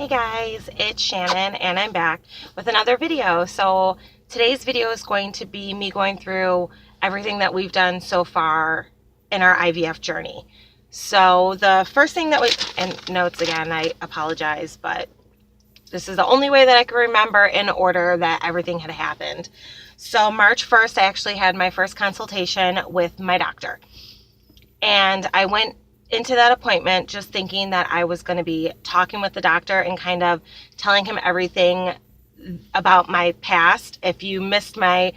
Hey guys, it's Shannon and I'm back with another video. So today's video is going to be me going through everything that we've done so far in our IVF journey. So the first thing that and notes again, I apologize, but this is the only way that I can remember in order that everything had happened. So March 1st, I actually had my first consultation with my doctor. And I went into that appointment just thinking that I was going to be talking with the doctor and kind of telling him everything about my past. If you missed my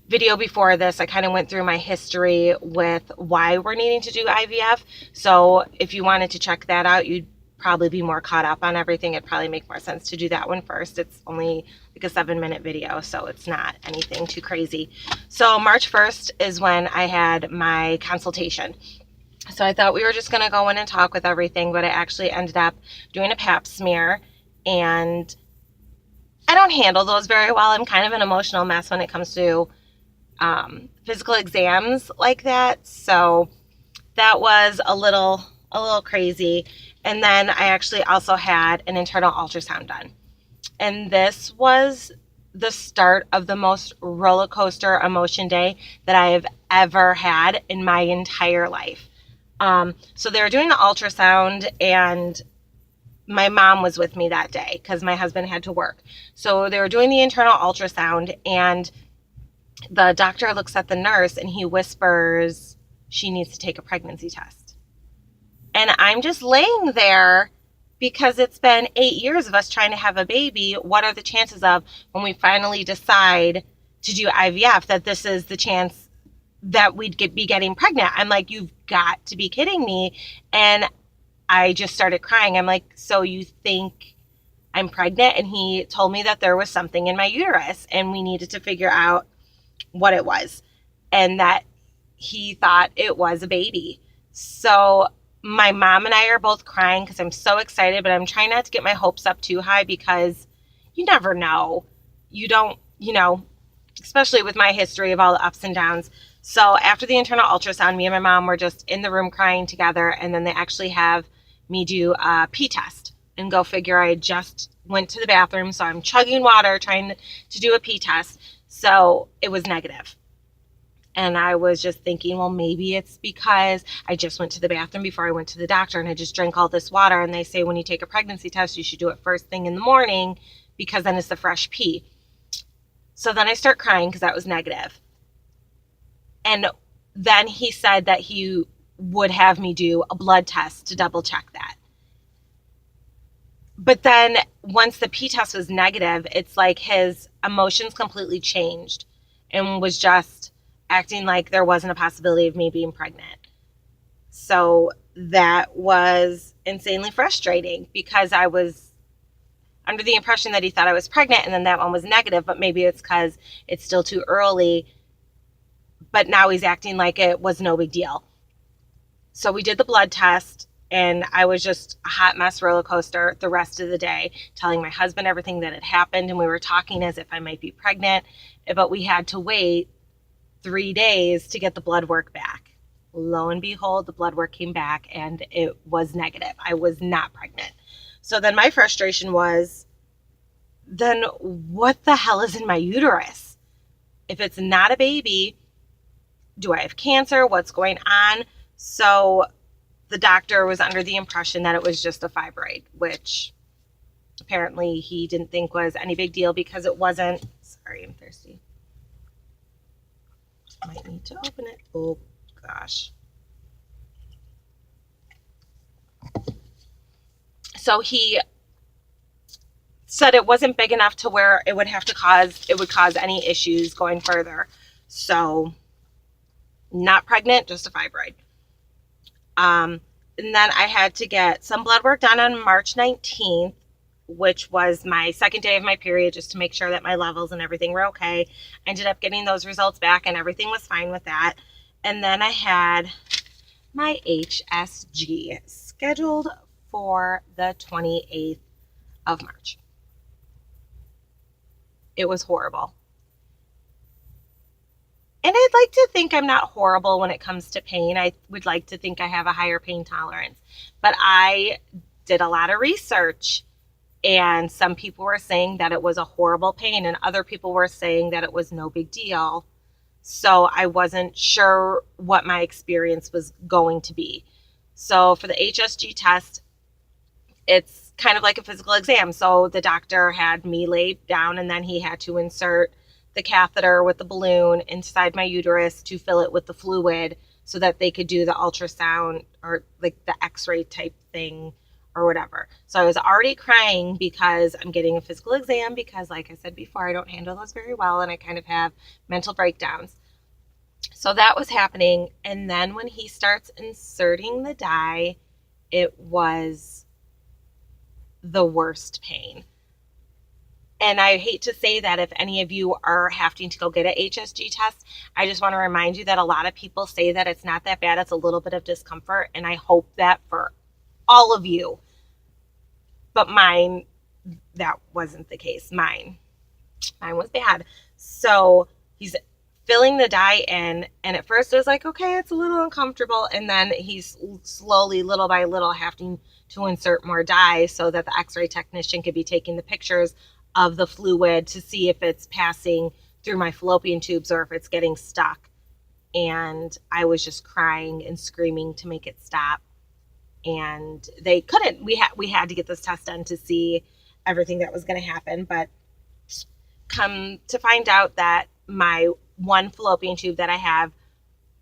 video before this, I kind of went through my history with why we're needing to do IVF. So if you wanted to check that out, you'd probably be more caught up on everything. It'd probably make more sense to do that one first. It's only like a 7-minute video, so it's not anything too crazy. So March 1st is when I had my consultation. So I thought we were just going to go in and talk with everything, but I actually ended up doing a pap smear, and I don't handle those very well. I'm kind of an emotional mess when it comes to physical exams like that. So that was a little crazy. And then I actually also had an internal ultrasound done. And this was the start of the most roller coaster emotion day that I have ever had in my entire life. So they were doing the ultrasound, and my mom was with me that day because my husband had to work. So they were doing the internal ultrasound, and the doctor looks at the nurse and he whispers, she needs to take a pregnancy test. And I'm just laying there because it's been 8 years of us trying to have a baby. What are the chances of when we finally decide to do IVF that this is the chance that we'd be getting pregnant? I'm like, you've got to be kidding me. And I just started crying. I'm like, so you think I'm pregnant? And he told me that there was something in my uterus and we needed to figure out what it was, and that he thought it was a baby. So my mom and I are both crying because I'm so excited, but I'm trying not to get my hopes up too high because you never know. You don't, especially with my history of all the ups and downs. So after the internal ultrasound, me and my mom were just in the room crying together, and then they actually have me do a pee test. And go figure, I just went to the bathroom, so I'm chugging water trying to do a pee test. So it was negative. And I was just thinking, well, maybe it's because I just went to the bathroom before I went to the doctor and I just drank all this water. And they say when you take a pregnancy test, you should do it first thing in the morning because then it's the fresh pee. So then I start crying because that was negative. And then he said that he would have me do a blood test to double check that. But then once the pee test was negative, it's like his emotions completely changed and was just acting like there wasn't a possibility of me being pregnant. So that was insanely frustrating because I was under the impression that he thought I was pregnant, and then that one was negative, but maybe it's because it's still too early. But now he's acting like it was no big deal. So we did the blood test, and I was just a hot mess roller coaster the rest of the day, telling my husband everything that had happened, and we were talking as if I might be pregnant, but we had to wait 3 days to get the blood work back. Lo and behold, the blood work came back and it was negative. I was not pregnant. So then my frustration was, then what the hell is in my uterus? If it's not a baby, do I have cancer? What's going on? So the doctor was under the impression that it was just a fibroid, which apparently he didn't think was any big deal because it wasn't. Sorry, I'm thirsty. Might need to open it. Oh gosh. So he said it wasn't big enough to where it would cause any issues going further. So not pregnant, just a fibroid. And then I had to get some blood work done on March 19th, which was my second day of my period, just to make sure that my levels and everything were okay. I ended up getting those results back and everything was fine with that. And then I had my HSG scheduled for the 28th of March. It was horrible. And I'd like to think I'm not horrible when it comes to pain. I would like to think I have a higher pain tolerance. But I did a lot of research And some people were saying that it was a horrible pain, and other people were saying that it was no big deal. So I wasn't sure what my experience was going to be. So for the HSG test, it's kind of like a physical exam. So the doctor had me laid down, and then he had to insert the catheter with the balloon inside my uterus to fill it with the fluid so that they could do the ultrasound or like the x-ray type thing or whatever. So I was already crying because I'm getting a physical exam because, like I said before, I don't handle those very well and I kind of have mental breakdowns. So that was happening. And then when he starts inserting the dye, it was the worst pain. And I hate to say that if any of you are having to go get an HSG test, I just want to remind you that a lot of people say that it's not that bad. It's a little bit of discomfort. And I hope that for all of you. But mine, that wasn't the case. Mine was bad. So he's filling the dye in, and at first it was like, okay, it's a little uncomfortable, and then he's slowly, little by little, having to insert more dye so that the x-ray technician could be taking the pictures of the fluid to see if it's passing through my fallopian tubes or if it's getting stuck. And I was just crying and screaming to make it stop, and they couldn't. We had to get this test done to see everything that was going to happen. But come to find out that my one fallopian tube that I have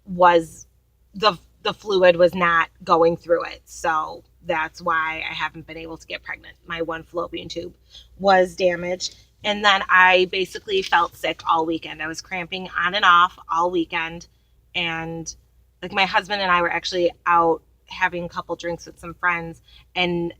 was the fluid was not going through it. So that's why I haven't been able to get pregnant. My one fallopian tube was damaged. And then I basically felt sick all weekend. I was cramping on and off all weekend. And like my husband and I were actually out having a couple drinks with some friends. And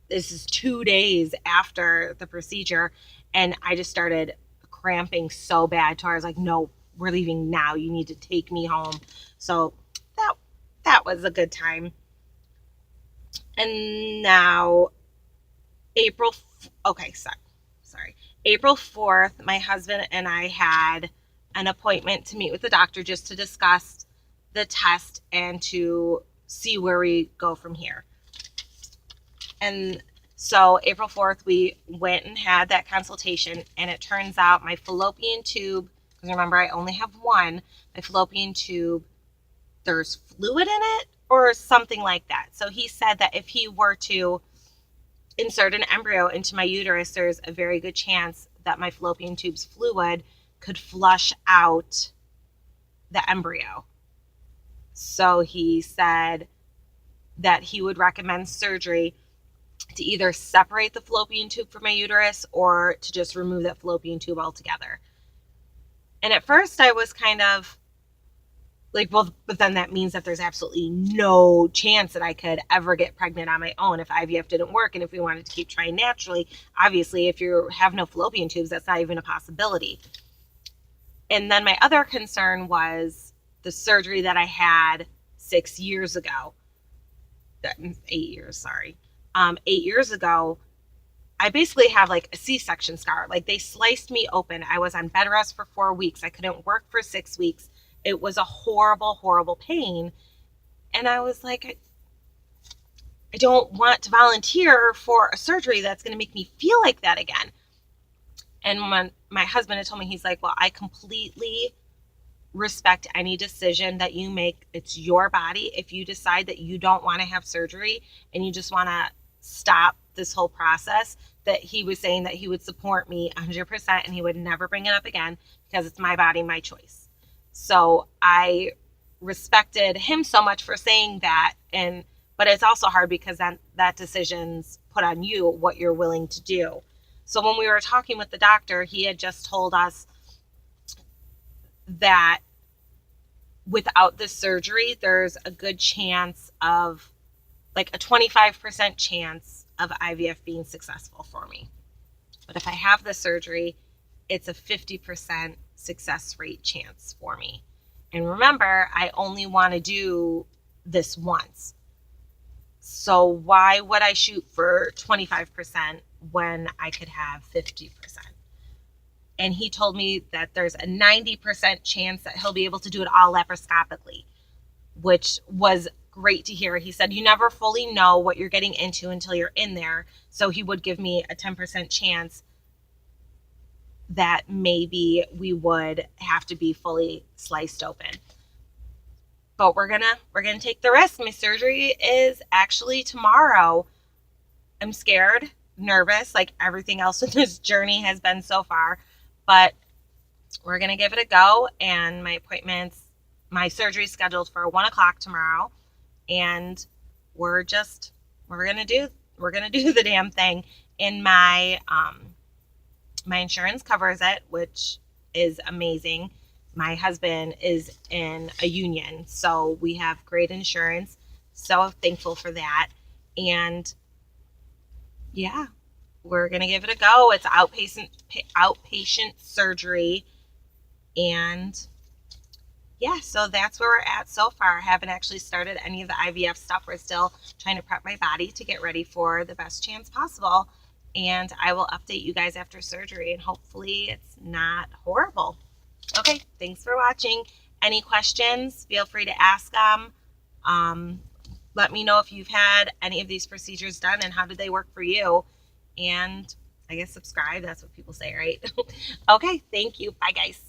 this is 2 days after the procedure. And I just started cramping so bad to where I was like, no, we're leaving now. You need to take me home. So that was a good time. And now April 4th, my husband and I had an appointment to meet with the doctor just to discuss the test and to see where we go from here. And so April 4th, we went and had that consultation, and it turns out my fallopian tube, because remember I only have one, my fallopian tube, there's fluid in it or something like that. So he said that if he were to insert an embryo into my uterus, there's a very good chance that my fallopian tube's fluid could flush out the embryo. So he said that he would recommend surgery to either separate the fallopian tube from my uterus or to just remove that fallopian tube altogether. And at first I was kind of like, well, but then that means that there's absolutely no chance that I could ever get pregnant on my own if IVF didn't work. And if we wanted to keep trying naturally, obviously, if you have no fallopian tubes, that's not even a possibility. And then my other concern was the surgery that I had 6 years ago. 8 years, sorry. 8 years ago, I basically have like a C-section scar. Like they sliced me open. I was on bed rest for 4 weeks. I couldn't work for 6 weeks. It was a horrible, horrible pain. And I was like, I don't want to volunteer for a surgery that's going to make me feel like that again. And when my husband had told me, he's like, well, I completely respect any decision that you make. It's your body. If you decide that you don't want to have surgery and you just want to stop this whole process, that he was saying that he would support me 100% and he would never bring it up again because it's my body, my choice. So I respected him so much for saying that. But it's also hard because then that decision's put on you, what you're willing to do. So when we were talking with the doctor, he had just told us that without this surgery, there's a good chance of like a 25% chance of IVF being successful for me. But if I have the surgery, it's a 50% success rate chance for me. And remember, I only want to do this once. So why would I shoot for 25% when I could have 50%? And he told me that there's a 90% chance that he'll be able to do it all laparoscopically, which was great to hear. He said you never fully know what you're getting into until you're in there. So he would give me a 10% chance that maybe we would have to be fully sliced open. But we're gonna take the risk. My surgery is actually tomorrow. I'm scared, nervous, like everything else in this journey has been so far, but we're gonna give it a go. And my surgery is scheduled for 1:00 tomorrow, and we're gonna do the damn thing. And my insurance covers it, which is amazing. My husband is in a union, so we have great insurance. So thankful for that. And yeah, we're gonna give it a go. It's outpatient surgery, and yeah, so that's where we're at so far. I haven't actually started any of the IVF stuff. We're still trying to prep my body to get ready for the best chance possible. And I will update you guys after surgery, and hopefully it's not horrible. Okay, thanks for watching. Any questions, feel free to ask them. Let me know if you've had any of these procedures done and how did they work for you. And I guess subscribe, that's what people say, right? Okay, thank you. Bye, guys.